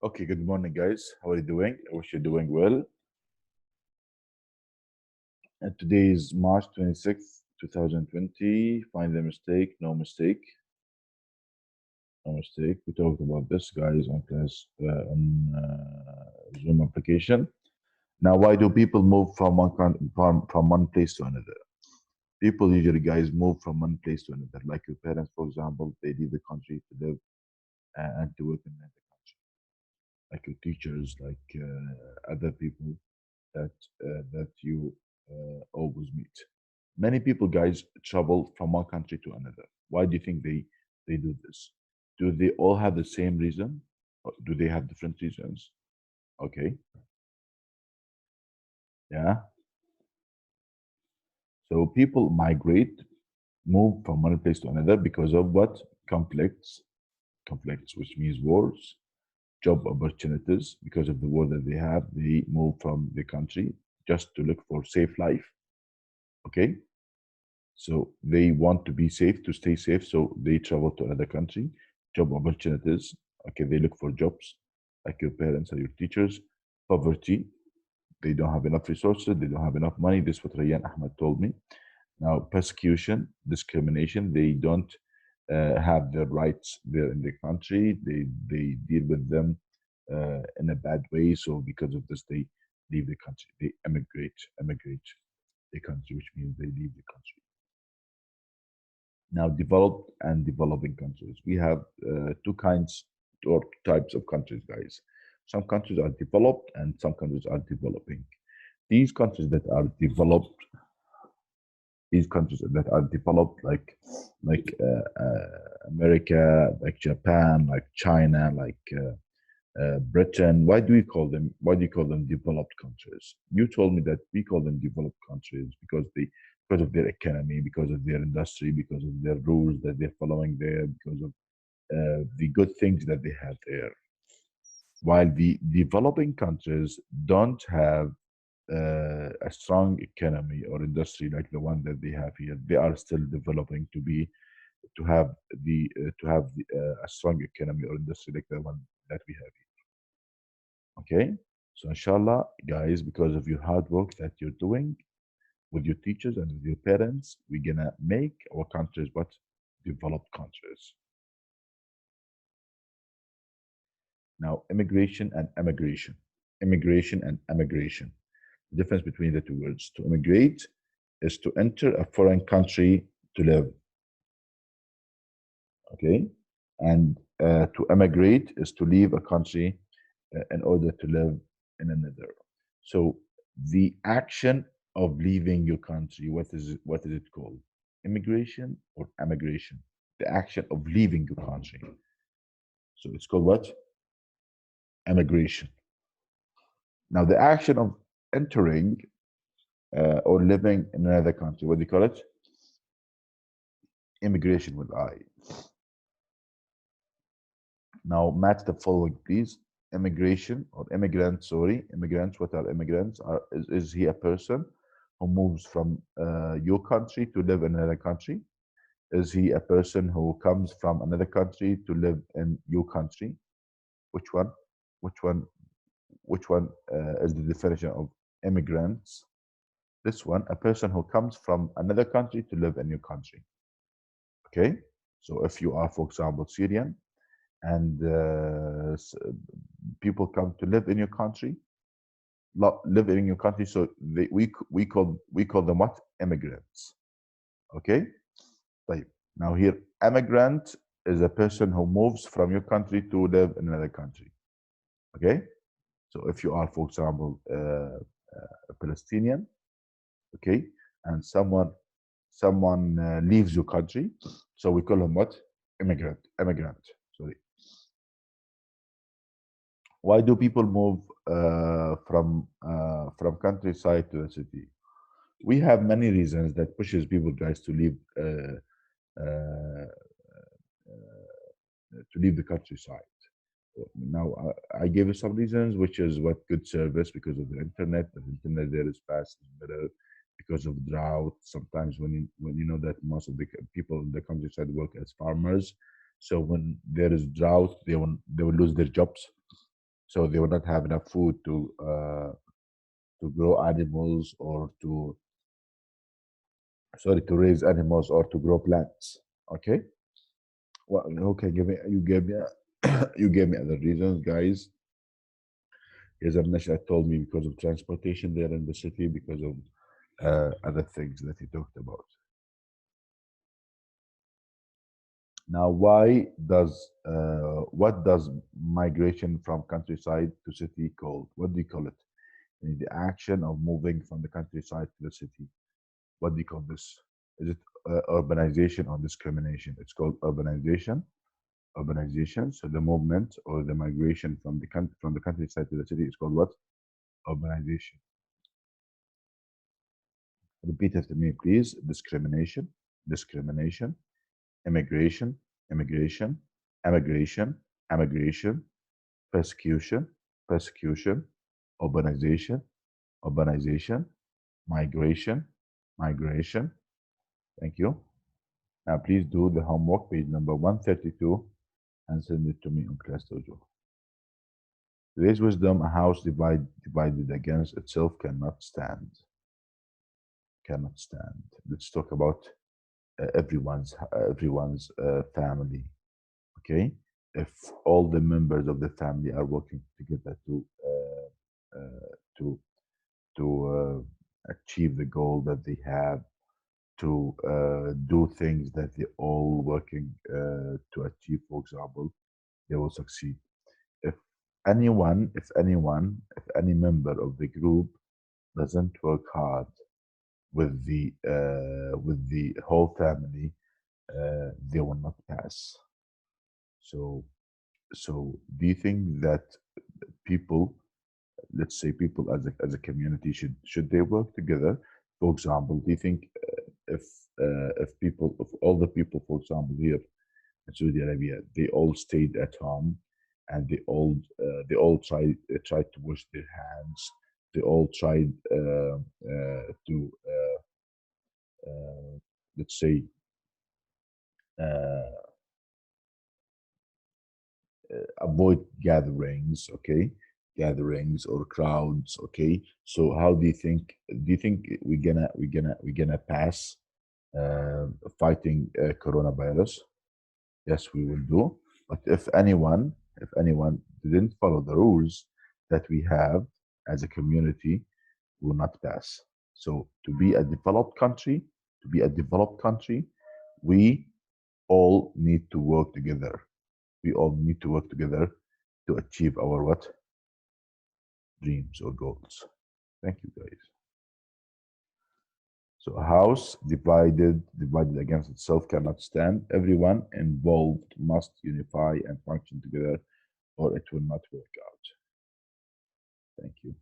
Okay, good morning, guys. How are you doing? I wish you're doing well. And today is March 26th, 2020. Find the mistake, no mistake, no mistake. We talked about this, guys, on class on Zoom application. Now, why do people move from from one place to another? People usually, guys, move from one place to another. Like your parents, for example, they leave the country to live and to work in another country. Like your teachers, like other people that you always meet. Many people, guys, travel from one country to another. Why do you think they do this? Do they all have the same reason, or do they have different reasons? Okay, yeah. So people migrate, move from one place to another because of what? Conflicts, which means wars, job opportunities. Because of the war that they have, they move from the country just to look for safe life. Okay, so they want to be safe, to stay safe, so they travel to another country. Job opportunities. Okay, they look for jobs, like your parents or your teachers. Poverty. They don't have enough resources. They don't have enough money. This is what Rayan Ahmed told me. Now, persecution, discrimination. They don't have their rights there in the country. They deal with them in a bad way. So because of this, they leave the country. They emigrate the country, which means they leave the country. Now, developed and developing countries. We have two kinds or types of countries, guys. Some countries are developed and some countries are developing. These countries that are developed, these countries that are developed, like America, like Japan, like China, like Britain. Why do we call them? Why do you call them developed countries? You told me that we call them developed countries because of their economy, because of their industry, because of their rules that they're following there, because of the good things that they have there. While the developing countries don't have a strong economy or industry like the one that they have here, they are still developing to have a strong economy or industry like the one that we have here. Okay, so inshallah, guys, because of your hard work that you're doing with your teachers and with your parents, we're gonna make our countries what developed countries. Now, immigration and emigration. Immigration and emigration. The difference between the two words. To immigrate is to enter a foreign country to live, okay? And to emigrate is to leave a country in order to live in another. So the action of leaving your country, what is it called? Immigration or emigration? The action of leaving your country. So it's called what? Emigration. Now, the action of entering or living in another country, what do you call it? Immigration with I. Now, match the following, please. Immigration or immigrant, sorry. Immigrants, what are immigrants? Is he a person who moves from your country to live in another country? Is he a person who comes from another country to live in your country? Which one? Which one? Which one is the definition of immigrants? This one, a person who comes from another country to live in your country. Okay? So if you are, for example, Syrian and people come to live in your country, live in your country, so we call them what? Immigrants. Okay? Like, now here, immigrant is a person who moves from your country to live in another country. Okay? So if you are, for example, a Palestinian, okay, and someone leaves your country, so we call him what? Immigrant. Sorry. Why do people move from countryside to the city? We have many reasons that pushes people, guys, uh, to leave the countryside. Now, I gave you some reasons, which is what good service because of the internet. The internet there is fast, is better because of drought. Sometimes when you know that most of the people in the countryside work as farmers, so when there is drought, they will lose their jobs. So they will not have enough food to grow animals or to sorry to raise animals or to grow plants. Okay. Well, okay. Give me you gave me you gave me other reasons, guys. As I mentioned, I told me because of transportation there in the city, because of other things that he talked about. Now, what does migration from countryside to city called? What do you call it? The action of moving from the countryside to the city. What do you call this? Is it urbanization or discrimination? It's called urbanization. Urbanization. So the movement or the migration from the countryside to the city is called what? Urbanization. Repeat after me, please. Discrimination. Discrimination. Immigration. Immigration. Emigration. Emigration. Persecution. Persecution. Urbanization. Urbanization. Migration. Migration. Thank you. Now, please do the homework, page number 132, and send it to me on Class Dojo. Today's wisdom: a house divided against itself cannot stand. Cannot stand. Let's talk about everyone's family. Okay, if all the members of the family are working together to achieve the goal that they have, to do things that they all working to achieve, for example, they will succeed. If if any member of the group doesn't work hard with the whole family, they will not pass. So, so do you think that people, let's say people as a community, should they work together? For example, do you think if all the people, for example, here in Saudi Arabia, they all stayed at home and they all tried to wash their hands. They all tried to let's say uh, avoid gatherings, okay, gatherings or crowds, okay. So how do you think? Do you think we're gonna pass fighting coronavirus? Yes, we will do. But if anyone didn't follow the rules that we have as a community, we will not pass. So to be a developed country, we all need to work together. We all need to work together to achieve our what? Dreams or goals. Thank you, guys. So a house divided against itself cannot stand. Everyone involved must unify and function together, or it will not work out. Thank you.